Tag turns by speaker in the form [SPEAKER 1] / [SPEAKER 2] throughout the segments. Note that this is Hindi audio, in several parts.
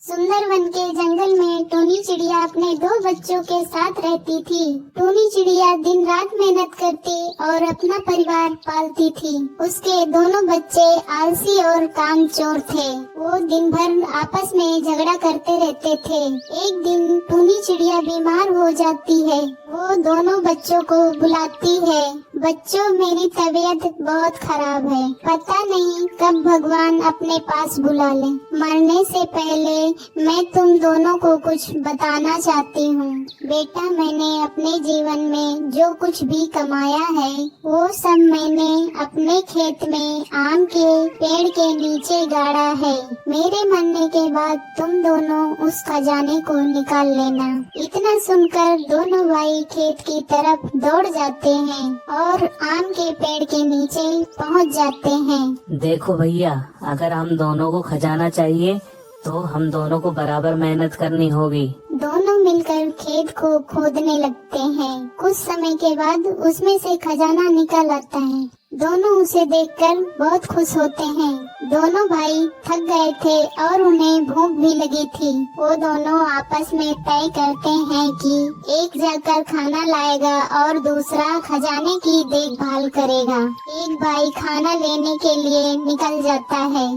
[SPEAKER 1] सुंदरवन के जंगल में टूनी चिड़िया अपने दो बच्चों के साथ रहती थी। टूनी चिड़िया दिन रात मेहनत करती और अपना परिवार पालती थी। उसके दोनों बच्चे आलसी और कामचोर थे। वो दिन भर आपस में झगड़ा करते रहते थे। एक दिन टूनी चिड़िया बीमार हो जाती है। वो दोनों बच्चों को बुलाती है। बच्चों, मेरी तबीयत बहुत खराब है। पता नहीं कब भगवान अपने पास बुला ले। मरने से पहले मैं तुम दोनों को कुछ बताना चाहती हूँ। बेटा, मैंने अपने जीवन में जो कुछ भी कमाया है वो सब मैंने अपने खेत में आम के पेड़ के नीचे गाड़ा है। मेरे मरने के बाद तुम दोनों उस खजाने को निकाल लेना। इतना सुनकर दोनों भाई खेत की तरफ दौड़ जाते हैं और आम के पेड़ के नीचे पहुँच जाते हैं।
[SPEAKER 2] देखो भैया, अगर हम दोनों को खजाना चाहिए तो हम दोनों को बराबर मेहनत करनी होगी।
[SPEAKER 1] दोनों मिलकर खेत को खोदने लगते हैं। कुछ समय के बाद उसमें से खजाना निकल आता है। दोनों उसे देखकर बहुत खुश होते हैं। दोनों भाई थक गए थे और उन्हें भूख भी लगी थी। वो दोनों आपस में तय करते हैं कि एक जाकर खाना लाएगा और दूसरा खजाने की देखभाल करेगा। एक भाई खाना लेने के लिए निकल जाता है।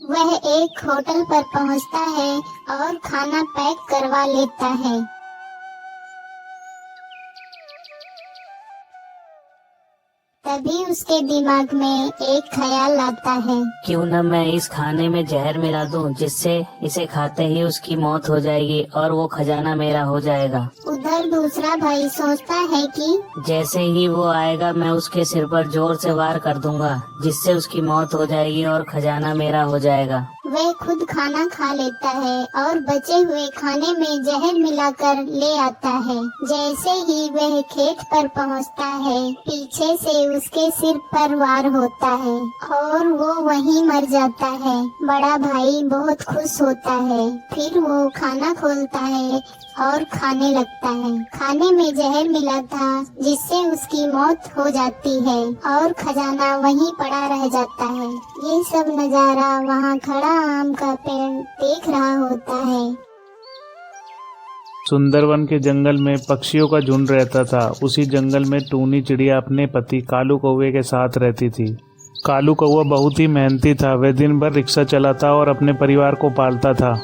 [SPEAKER 1] वह एक होटल पर पहुंचता है और खाना पैक करवा लेता है। तभी उसके दिमाग में एक ख्याल आता है।
[SPEAKER 2] क्यों न मैं इस खाने में जहर मिला दूं, जिससे इसे खाते ही उसकी मौत हो जाएगी और वो खजाना मेरा हो जाएगा।
[SPEAKER 1] उधर दूसरा भाई सोचता है कि
[SPEAKER 2] जैसे ही वो आएगा मैं उसके सिर पर जोर से वार कर दूंगा, जिससे उसकी मौत हो जाएगी और खजाना मेरा हो जाएगा।
[SPEAKER 1] वह खुद खाना खा लेता है और बचे हुए खाने में जहर मिलाकर ले आता है। जैसे ही वह खेत पर पहुंचता है, पीछे से उसके सिर पर वार होता है और वो वहीं मर जाता है। बड़ा भाई बहुत खुश होता है। फिर वो खाना खोलता है और खाने लगता है। खाने में जहर मिला था, जिससे उसकी मौत हो जाती है और खजाना वहीं पड़ा रह जाता है। ये सब नजारा वहाँ खड़ा आम का पेड़ देख रहा होता है।
[SPEAKER 3] सुंदरवन के जंगल में पक्षियों का झुंड रहता था। उसी जंगल में टूनी चिड़िया अपने पति कालू कौवे के साथ रहती थी। कालू कौवा बहुत ही मेहनती था। वह दिन भर रिक्शा चलाता और अपने परिवार को पालता था।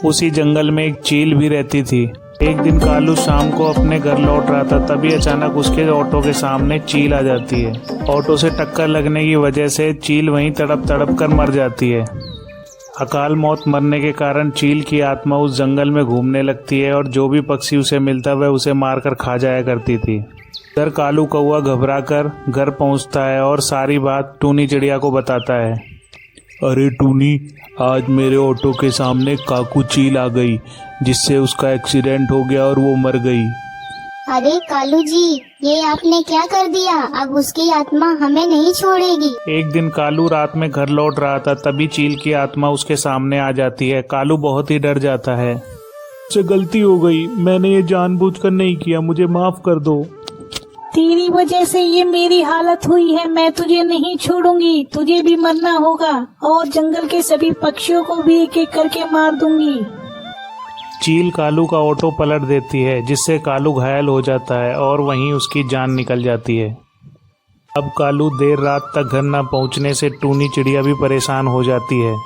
[SPEAKER 3] उसी जंगल में एक चील भी रहती थी। एक दिन कालू शाम को अपने घर लौट रहा था, तभी अचानक उसके ऑटो के सामने चील आ जाती है। ऑटो से टक्कर लगने की वजह से चील वहीं तड़प तड़प कर मर जाती है। अकाल मौत मरने के कारण चील की आत्मा उस जंगल में घूमने लगती है और जो भी पक्षी उसे मिलता वह उसे मारकर खा जाया करती थी। इधर कालू कौवा घबराकर घर पहुंचता है और सारी बात टूनी चिड़िया को बताता है।
[SPEAKER 4] अरे टूनी, आज मेरे ऑटो के सामने काकू चील आ गई, जिससे उसका एक्सीडेंट हो गया और वो मर गई।
[SPEAKER 1] अरे कालू जी, ये आपने क्या कर दिया? अब उसकी आत्मा हमें नहीं छोड़ेगी।
[SPEAKER 3] एक दिन कालू रात में घर लौट रहा था, तभी चील की आत्मा उसके सामने आ जाती है। कालू बहुत ही डर जाता है।
[SPEAKER 4] मुझसे गलती हो गई, मैंने ये जानबूझकर नहीं किया, मुझे माफ कर दो।
[SPEAKER 5] तेरी वजह से ये मेरी हालत हुई है। मैं तुझे नहीं छोड़ूंगी, तुझे भी मरना होगा और जंगल के सभी पक्षियों को भी एक एक करके मार दूंगी।
[SPEAKER 3] चील कालू का ऑटो पलट देती है, जिससे कालू घायल हो जाता है और वहीं उसकी जान निकल जाती है। अब कालू देर रात तक घर न पहुंचने से टूनी चिड़िया भी परेशान हो जाती है।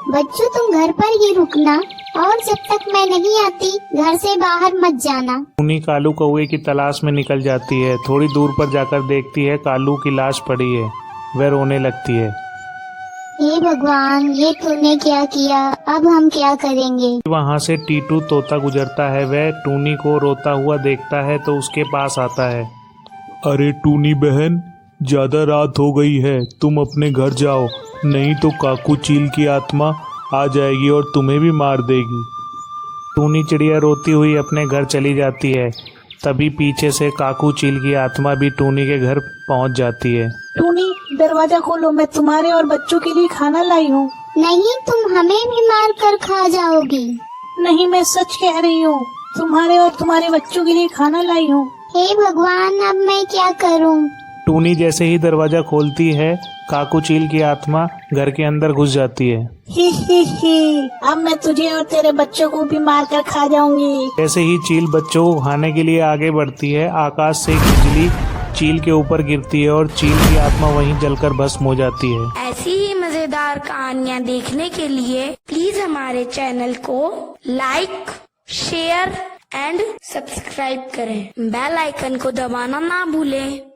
[SPEAKER 1] बच्चों, तुम घर पर ही रुकना और जब तक मैं नहीं आती घर से बाहर मत जाना।
[SPEAKER 3] टूनी कालू कौवे की तलाश में निकल जाती है। थोड़ी दूर पर जाकर देखती है कालू की लाश पड़ी है। वह रोने लगती है।
[SPEAKER 1] हे भगवान, ये तूने क्या किया? अब हम क्या करेंगे?
[SPEAKER 3] वहाँ से टीटू तोता गुजरता है। वह टूनी को रोता हुआ देखता है तो उसके पास आता है।
[SPEAKER 4] अरे टूनी बहन, ज्यादा रात हो गई है, तुम अपने घर जाओ, नहीं तो काकू चील की आत्मा आ जाएगी और तुम्हें भी मार देगी।
[SPEAKER 3] टूनी चिड़िया रोती हुई अपने घर चली जाती है। तभी पीछे से काकू चील की आत्मा भी टूनी के घर पहुंच जाती है।
[SPEAKER 5] टूनी, दरवाजा खोलो, मैं तुम्हारे और बच्चों के लिए खाना लाई हूँ।
[SPEAKER 1] नहीं, तुम हमें भी मार कर खा जाओगी।
[SPEAKER 5] नहीं, मैं सच कह रही हूँ, तुम्हारे और तुम्हारे बच्चों के लिए खाना लाई हूँ।
[SPEAKER 1] हे भगवान, अब मैं क्या करूँ?
[SPEAKER 3] टूनी जैसे ही दरवाजा खोलती है, काकू चील की आत्मा घर के अंदर घुस जाती है।
[SPEAKER 5] ही अब मैं तुझे और तेरे बच्चों को भी मार कर खा जाऊंगी।
[SPEAKER 3] जैसे ही चील बच्चों को खाने के लिए आगे बढ़ती है, आकाश से एक बिजली चील के ऊपर गिरती है और चील की आत्मा वहीं जलकर भस्म हो जाती है।
[SPEAKER 6] ऐसी ही मजेदार कहानियाँ देखने के लिए प्लीज हमारे चैनल को लाइक, शेयर एंड सब्सक्राइब करें। बेल आइकन को दबाना ना भूलें।